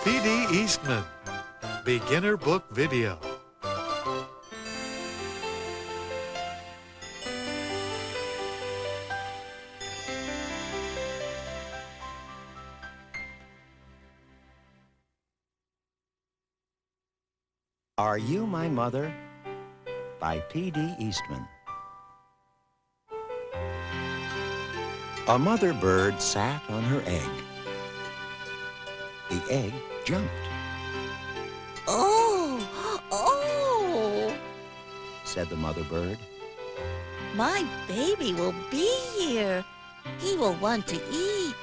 P.D. Eastman, Beginner Book Video. Are You My Mother? By P.D. Eastman. A mother bird sat on her egg. The egg jumped. Oh, said the mother bird. my baby will be here. He will want to eat.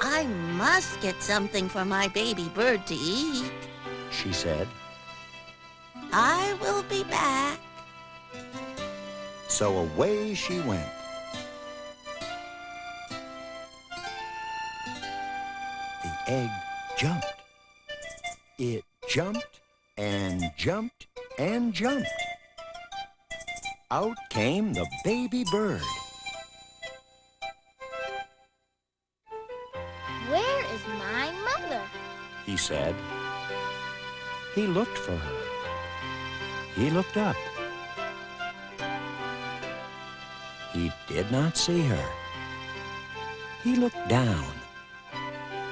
I must get something for my baby bird to eat. She said. I will be back. So away she went. The egg jumped. It jumped and jumped and jumped. Out came the baby bird. Where is my mother? He said. He looked for her. He looked up. He did not see her. He looked down.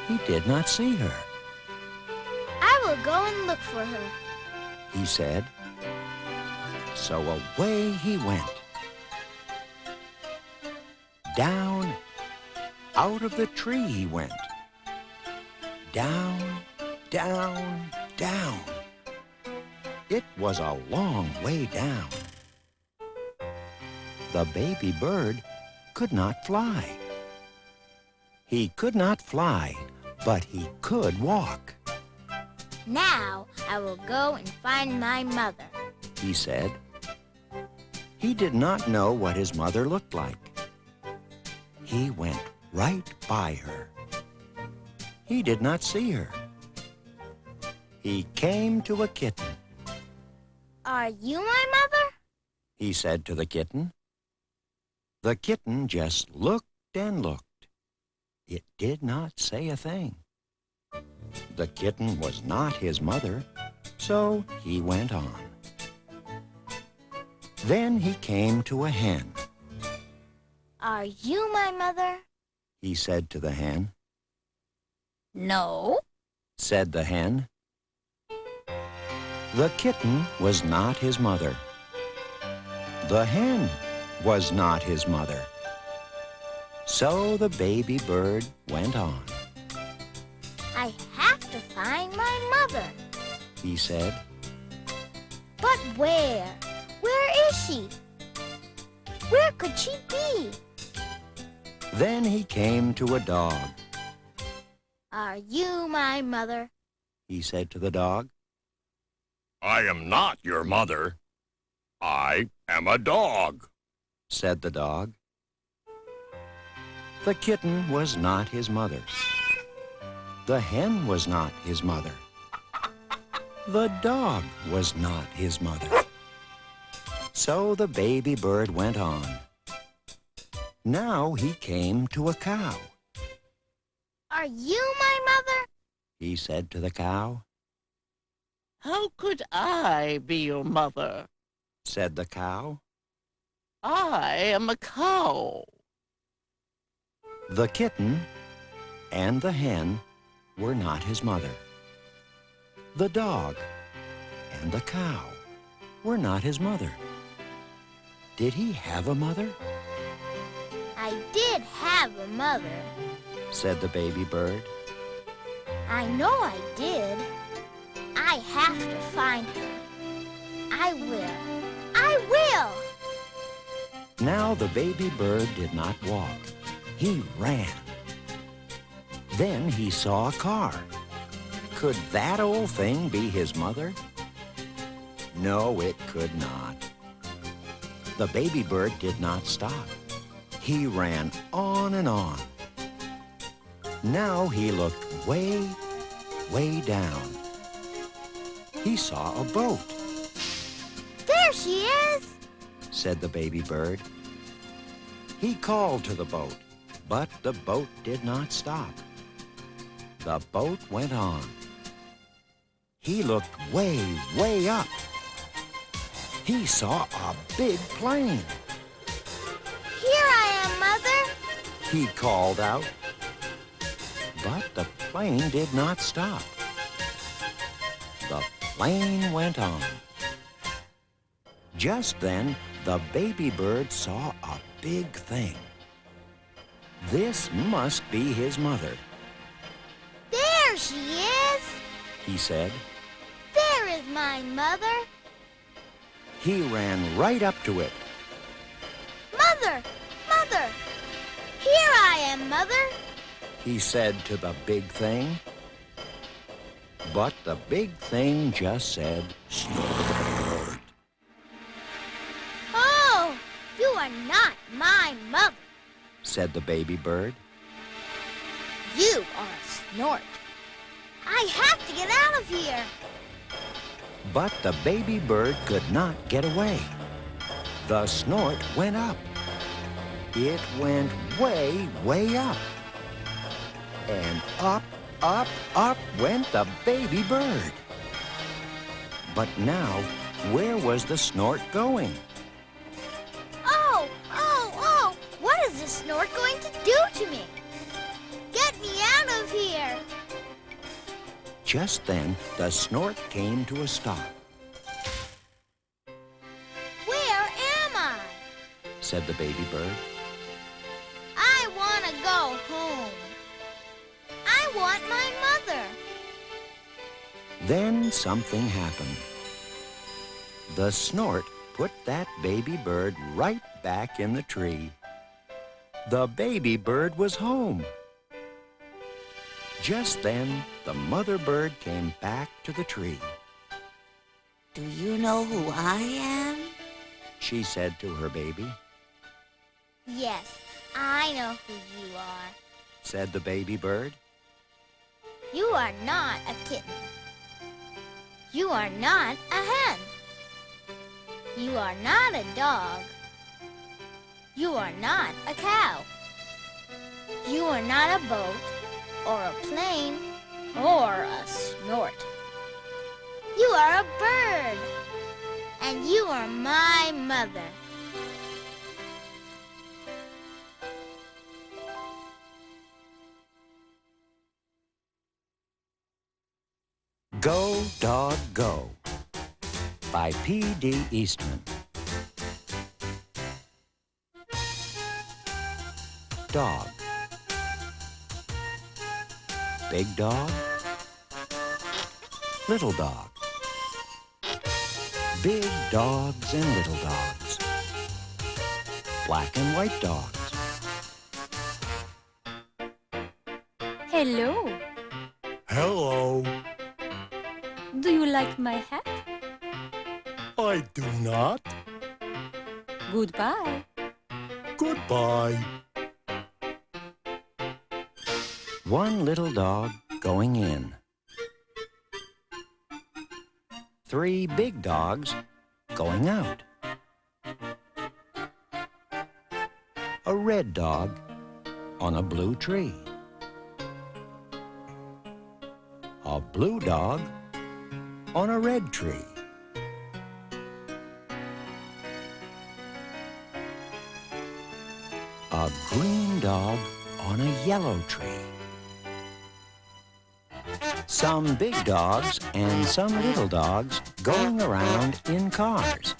He did not see her. I will go and look for her. He said. So away he went. Down, out of the tree he went. Down, down, down. It was a long way down. The baby bird could not fly. He could not fly, but he could walk. Now I will go and find my mother. He said. He did not know what his mother looked like. He went right by her. He did not see her. He came to a kitten. Are you my mother? He said to the kitten. The kitten just looked and looked. It did not say a thing. The kitten was not his mother, so he went on. Then he came to a hen. Are you my mother? He said to the hen. No. Said the hen. The kitten was not his mother. The hen was not his mother. So the baby bird went on. I have to find my mother. He said. But where? Where is she? Where could she be? Then he came to a dog. Are you my mother? He said to the dog. I am not your mother. I am a dog, Said the dog. The kitten was not his mother. The hen was not his mother. The dog was not his mother. So the baby bird went on. Now he came to a cow. Are you my mother? He said to the cow. How could I be your mother? Said the cow. I am a cow. The kitten and the hen were not his mother. The dog and the cow were not his mother. Did he have a mother? I did have a mother. Said the baby bird. I know I did. I have to find her. I will. I will! Now the baby bird did not walk. He ran. Then he saw a car. Could that old thing be his mother? No, it could not. The baby bird did not stop. He ran on and on. Now he looked way, way down. He saw a boat. There she is! Said the baby bird. He called to the boat, but the boat did not stop. the boat went on. He looked way, way up. He saw a big plane. Here I am, Mother. He called out. But the plane did not stop. The plane went on. Just then, the baby bird saw a big thing. This must be his mother, There she is. he said. There is my mother. He ran right up to it. Mother! Mother! Here I am, Mother. He said to the big thing. But the big thing just said, "Snort." Oh, you are not my mother. said the baby bird. You are a snort. I have to get out of here. But the baby bird could not get away. The snort went up. It went way, way up. And up, up, up went the baby bird. But now, where was the snort going? Oh, oh, oh! What is this snort going to do to me? Get me out of here! Just then, the snort came to a stop, Where am I? said the baby bird. I want to go home. I want my mother. Then something happened. The snort put that baby bird right back in the tree. The baby bird was home. Just then, the mother bird came back to the tree. Do you know who I am? She said to her baby, Yes, I know who you are. said the baby bird. You are not a kitten. You are not a hen. You are not a dog. You are not a cow. You are not a boat, or a plane, or a snort. You are a bird, and you are my mother. Go, Dog, Go by P.D. Eastman. Dog. Big dog. Little dog. Big dogs and little dogs. Black and white dogs. Hello. Hello. Do you like my hat? I do not. Goodbye. Goodbye. One little dog going in. 3 big dogs going out. A red dog on a blue tree. A blue dog on a red tree. A green dog on a yellow tree. Some big dogs and some little dogs going around in cars.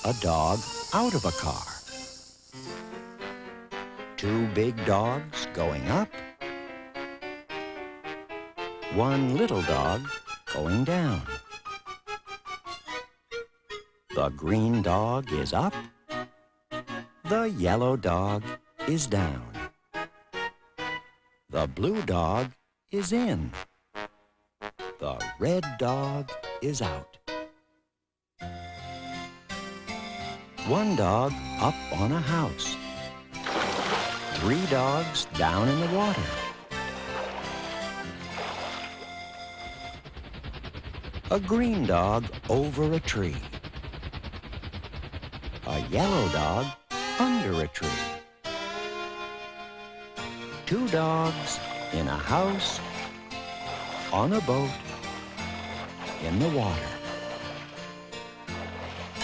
A dog out of a car. 2 big dogs going up. 1 little dog going down. The green dog is up. The yellow dog is down. The blue dog is in. The red dog is out. 1 dog up on a house. 3 dogs down in the water. A green dog over a tree. A yellow dog under a tree. Two dogs in a house, on a boat, in the water.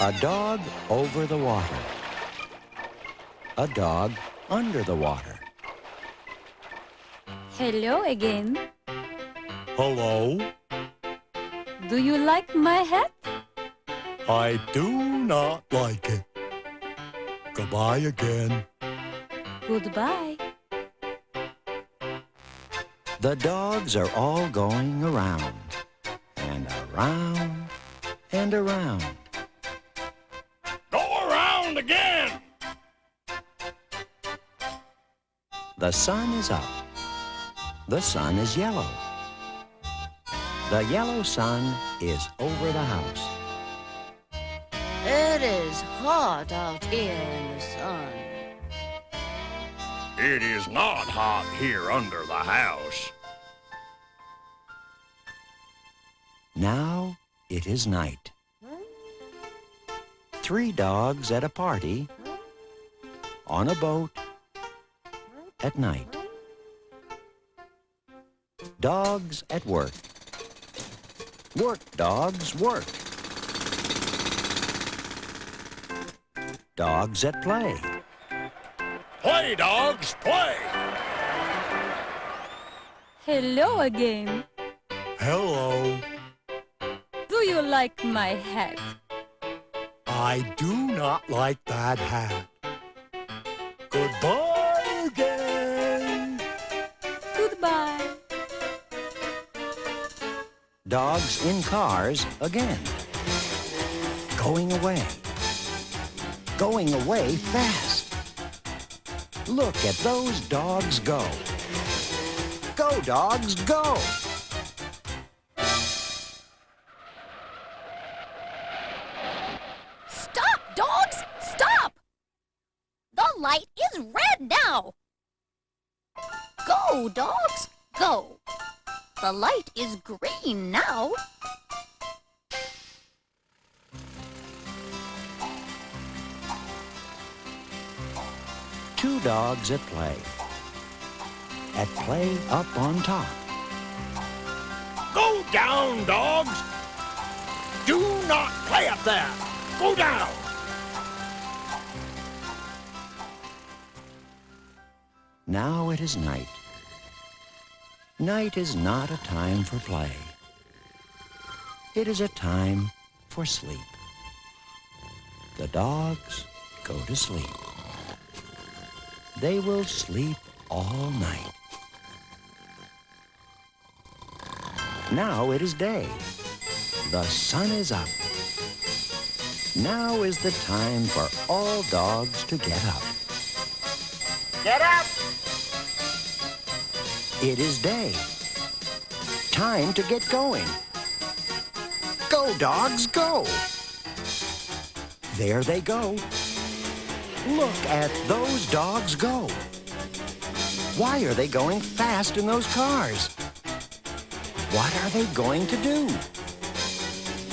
A dog over the water. A dog under the water. Hello again. Hello? Do you like my hat? I do not like it. Goodbye again. Goodbye. The dogs are all going around, and around, and around. Go around again! The sun is up. The sun is yellow. The yellow sun is over the house. It is hot out here in the sun. It is not hot here under the house. Now it is night. Three dogs at a party, on a boat, at night. Dogs at work. Work, dogs, work. Dogs at play. Play, dogs, play! Hello again. Hello. Do you like my hat? I do not like that hat. Goodbye again. Goodbye. Dogs in cars again. Going away. Going away fast. Look at those dogs go. Go, dogs, go! Stop, dogs! Stop! The light is red now. Go, dogs, go. The light is green now. Two dogs at play. At play up on top. Go down, dogs! Do not play up there! Go down! Now it is night. Night is not a time for play. It is a time for sleep. The dogs go to sleep. They will sleep all night. Now it is day. The sun is up. Now is the time for all dogs to get up. Get up! It is day. Time to get going. Go, dogs, go! There they go. Look at those dogs go. Why are they going fast in those cars? What are they going to do?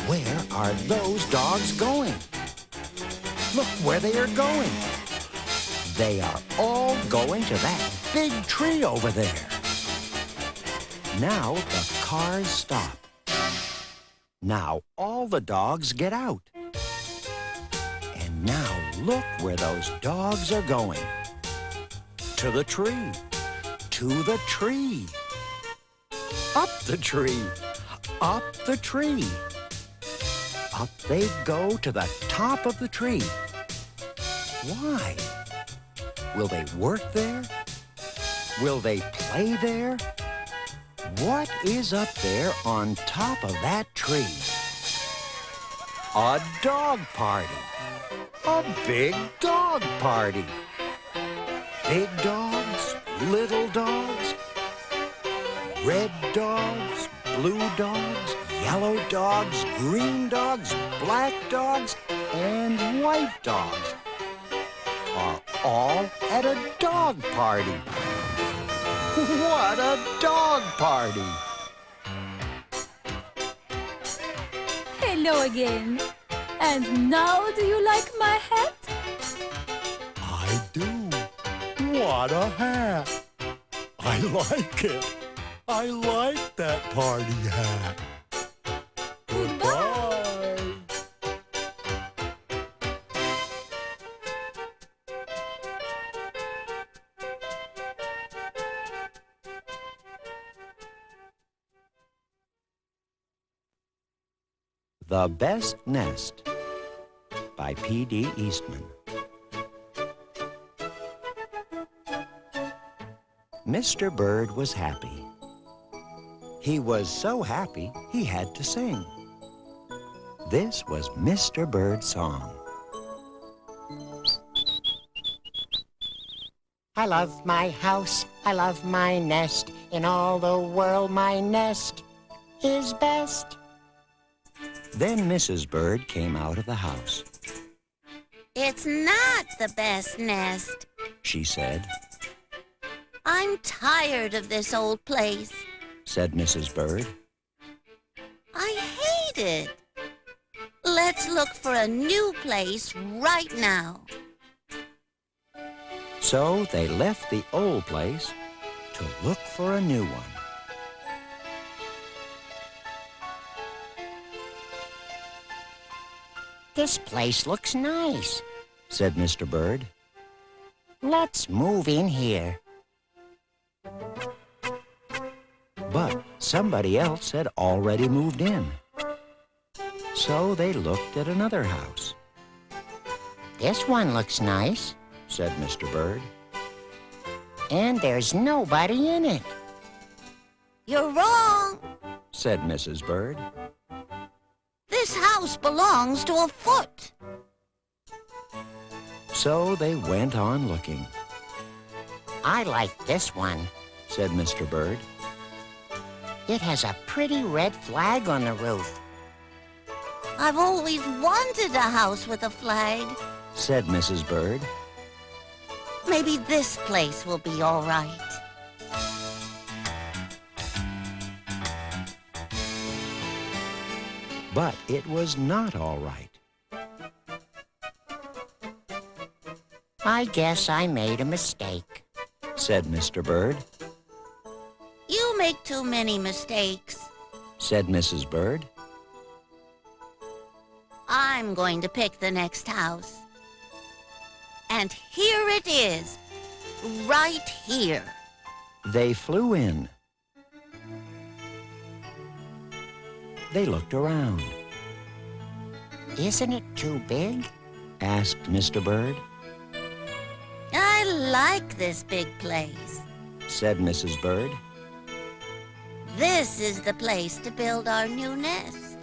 Where are those dogs going? Look where they are going. They are all going to that big tree over there. Now the cars stop. Now all the dogs get out. And now look where those dogs are going. To the tree. To the tree. Up the tree. Up the tree. Up they go to the top of the tree. Why? Will they work there? Will they play there? What is up there on top of that tree? A dog party. A big dog party. Big dogs, little dogs, red dogs, blue dogs, yellow dogs, green dogs, black dogs, and white dogs are all at a dog party. What a dog party! Hello again. And now do you like my hat? What a hat! I like it. I like that party hat. Goodbye. The Best Nest by P.D. Eastman. Mr. Bird was happy. He was so happy he had to sing. This was Mr. Bird's song. I love my house, I love my nest. In all the world my nest is best. Then Mrs. Bird came out of the house. It's not the best nest. She said, I'm tired of this old place. said Mrs. Bird. I hate it. Let's look for a new place right now. So they left the old place to look for a new one. This place looks nice. Said Mr. Bird. Let's move in here. But somebody else had already moved in. So they looked at another house, This one looks nice. said Mr. Bird. And there's nobody in it. You're wrong. Said Mrs. Bird. This house belongs to a foot. So they went on looking, I like this one. said Mr. Bird. It has a pretty red flag on the roof. I've always wanted a house with a flag. Said Mrs. Bird. Maybe this place will be all right. But it was not all right. I guess I made a mistake. Said Mr. Bird. You make too many mistakes. Said Mrs. Bird. I'm going to pick the next house. And here it is, right here. They flew in. They looked around, Isn't it too big? asked Mr. Bird. I like this big place. Said Mrs. Bird. This is the place to build our new nest.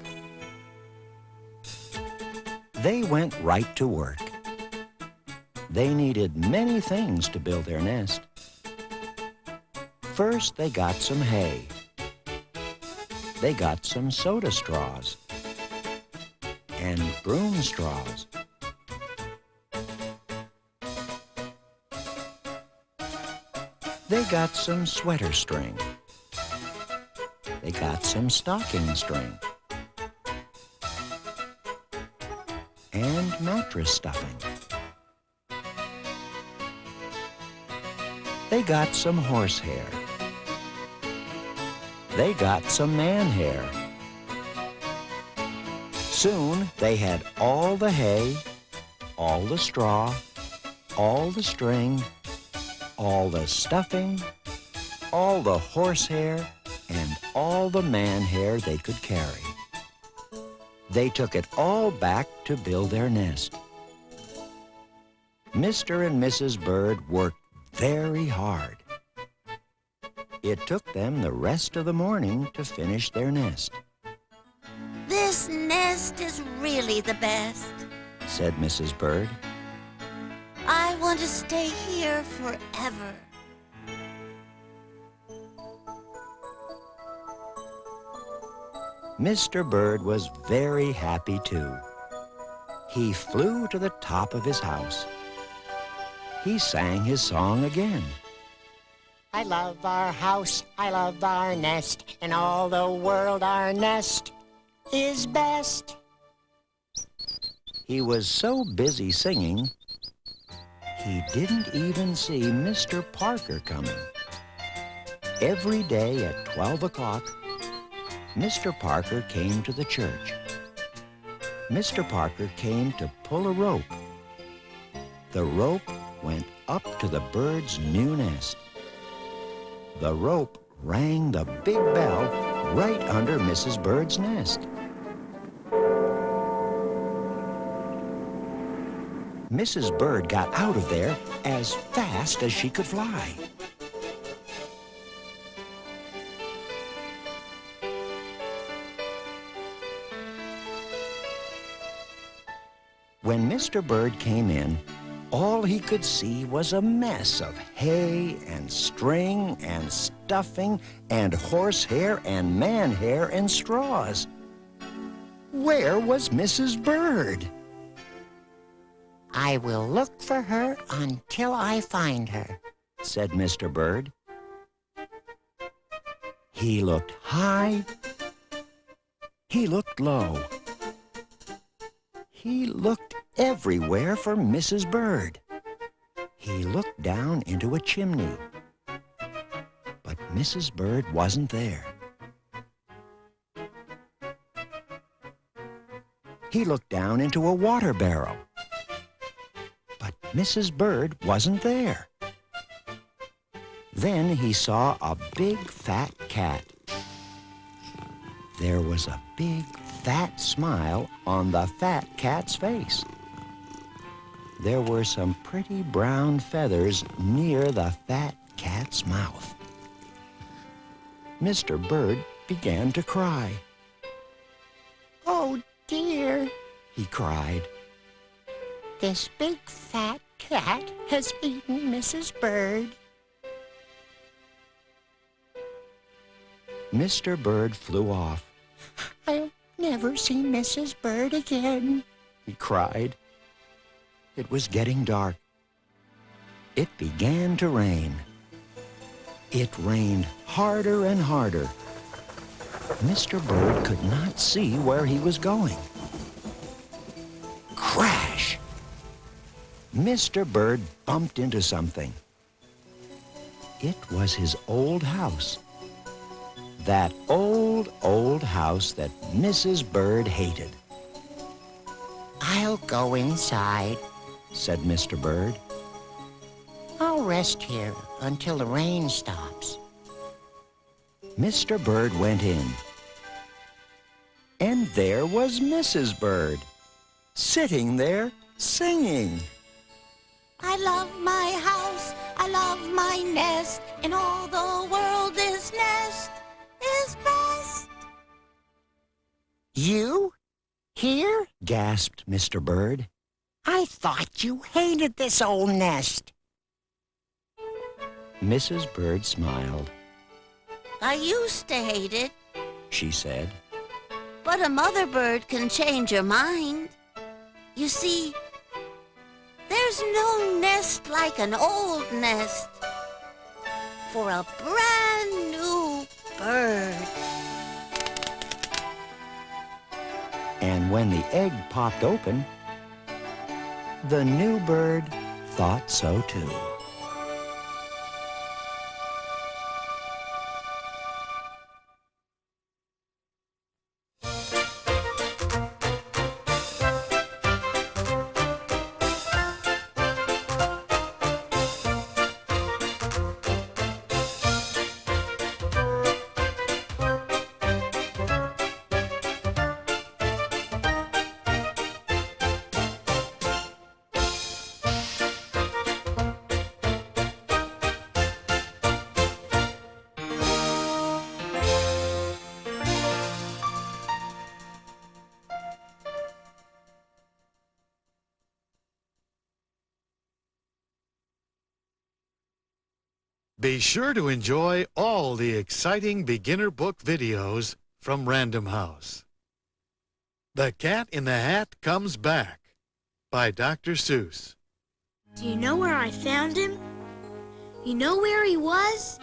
They went right to work. They needed many things to build their nest. First, they got some hay. They got some soda straws and broom straws. They got some sweater string. They got some stocking string and mattress stuffing. They got some horsehair. They got some man hair. Soon they had all the hay, all the straw, all the string, all the stuffing, all the horsehair, and all the man hair they could carry. They took it all back to build their nest. Mr. and Mrs. Bird worked very hard. It took them the rest of the morning to finish their nest, This nest is really the best. said Mrs. Bird. I want to stay here forever. Mr. Bird was very happy too. He flew to the top of his house. He sang his song again. I love our house, I love our nest. In all the world our nest is best. He was so busy singing, He didn't even see Mr. Parker coming. Every day at 12 o'clock, Mr. Parker came to the church. Mr. Parker came to pull a rope. The rope went up to the bird's new nest. The rope rang the big bell right under Mrs. Bird's nest. Mrs. Bird got out of there as fast as she could fly. When Mr. Bird came in, all he could see was a mess of hay and string and stuffing and horsehair and man hair and straws. Where was Mrs. Bird? I will look for her until I find her, said Mr. Bird. He looked high. He looked low. He looked everywhere for Mrs. Bird. He looked down into a chimney. But Mrs. Bird wasn't there. He looked down into a water barrel. But Mrs. Bird wasn't there. Then he saw a big fat cat. There was a big fat smile on the fat cat's face. There were some pretty brown feathers near the fat cat's mouth. Mr. Bird began to cry. Oh, dear, he cried. This big fat cat has eaten Mrs. Bird. Mr. Bird flew off. I'll never see Mrs. Bird again, he cried. It was getting dark. It began to rain. It rained harder and harder. Mr. Bird could not see where he was going. Crash! Mr. Bird bumped into something. It was his old house. That old house that Mrs. Bird hated. I'll go inside, said Mr. Bird. I'll rest here until the rain stops. Mr. Bird went in. And there was Mrs. Bird, sitting there singing. I love my house, I love my nest, in all the world this nest is best. You? Here? Gasped Mr. Bird. I thought you hated this old nest. Mrs. Bird smiled. I used to hate it, She said. but a mother bird can change her mind. You see, there's no nest like an old nest for a brand new bird. And when the egg popped open, the new bird thought so too. Be sure to enjoy all the exciting beginner book videos from Random House. The Cat in the Hat Comes Back by Dr. Seuss. Do you know where I found him? You know where he was?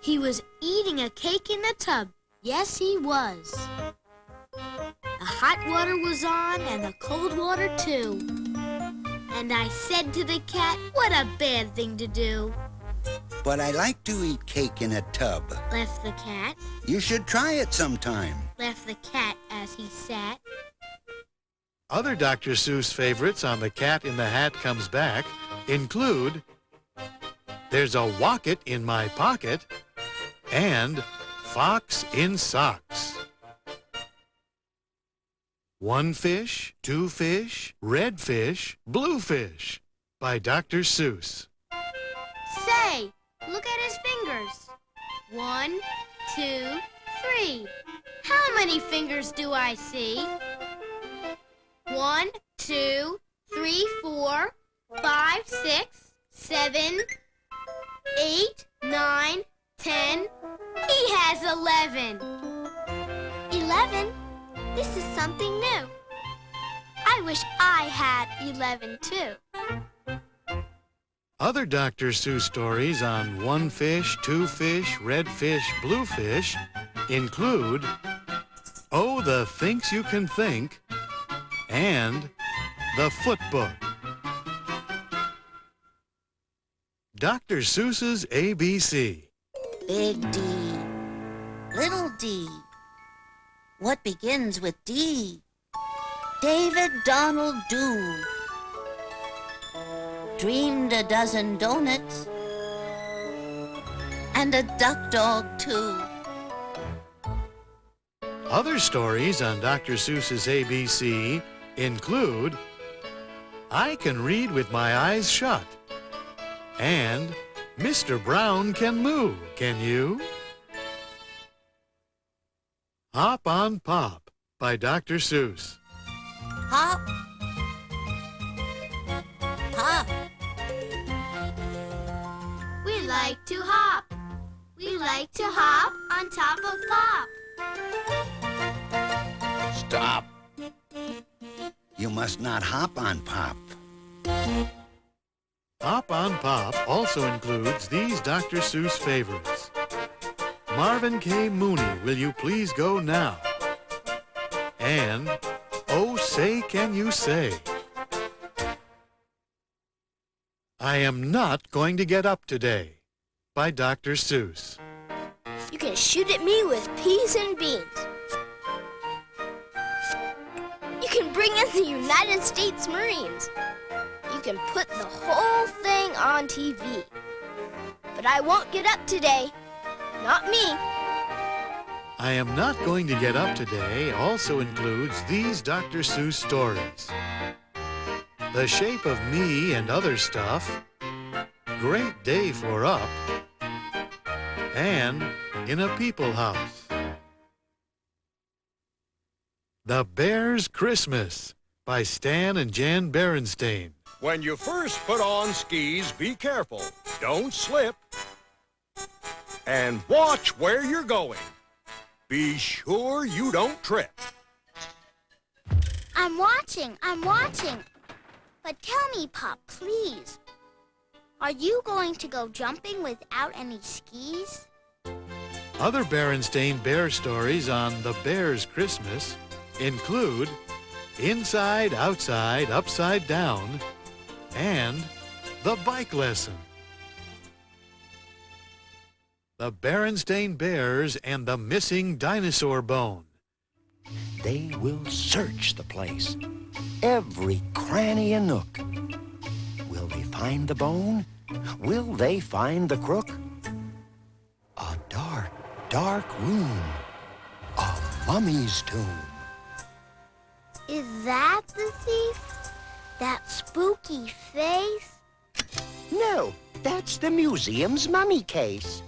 He was eating a cake in the tub. Yes, he was. The hot water was on and the cold water too. And I said to the cat, what a bad thing to do. But I like to eat cake in a tub. Left the cat. You should try it sometime. Left the cat as he sat. Other Dr. Seuss favorites on The Cat in the Hat Comes Back include There's a Wocket in My Pocket and Fox in Socks. One Fish, Two Fish, Red Fish, Blue Fish by Dr. Seuss. Say, look at his fingers. 1, 2, 3. How many fingers do I see? 1, 2, 3, 4, 5, 6, 7, 8, 9, 10. He has 11. 11? This is something new. I wish I had 11 too. Other Dr. Seuss stories on One Fish, Two Fish, Red Fish, Blue Fish include Oh, the Thinks You Can Think and The Foot Book. Dr. Seuss's ABC. Big D, little d. What begins with D? David Donald Do. Dreamed a dozen donuts and a duck dog too. Other stories on Dr. Seuss's ABC include I Can Read with My Eyes Shut and Mr. Brown Can Moo, Can You? Hop on Pop by Dr. Seuss. Hop, hop. We like to hop. We like to hop on top of Pop. Stop. You must not hop on Pop. Hop on Pop also includes these Dr. Seuss favorites. Marvin K. Mooney, Will You Please Go Now? And Oh, Say Can You Say? I Am Not Going to Get Up Today by Dr. Seuss. You can shoot at me with peas and beans. You can bring in the United States Marines. You can put the whole thing on TV. But I won't get up today. Not me. I Am Not Going to Get Up Today also includes these Dr. Seuss stories. The Shape of Me and Other Stuff, Great Day for Up, and In a People House. The Bear's Christmas by Stan and Jan Berenstain. When you first put on skis, be careful. Don't slip. And watch where you're going. Be sure you don't trip. I'm watching. But tell me, Pop, please. Are you going to go jumping without any skis? Other Berenstain Bear stories on The Bear's Christmas include Inside, Outside, Upside Down, and The Bike Lesson. The Berenstain Bears and the Missing Dinosaur Bone. They will search the place, every cranny and nook. Will they find the bone? Will they find the crook? A dark, dark room, a mummy's tomb. Is that the thief? That spooky face? No, that's the museum's mummy case.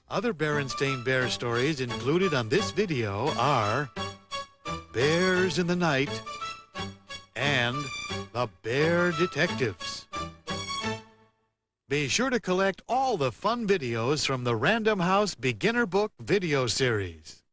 Other Berenstain Bear stories included on this video are Bears in the Night and The Bear Detectives. Be sure to collect all the fun videos from the Random House Beginner Book video series.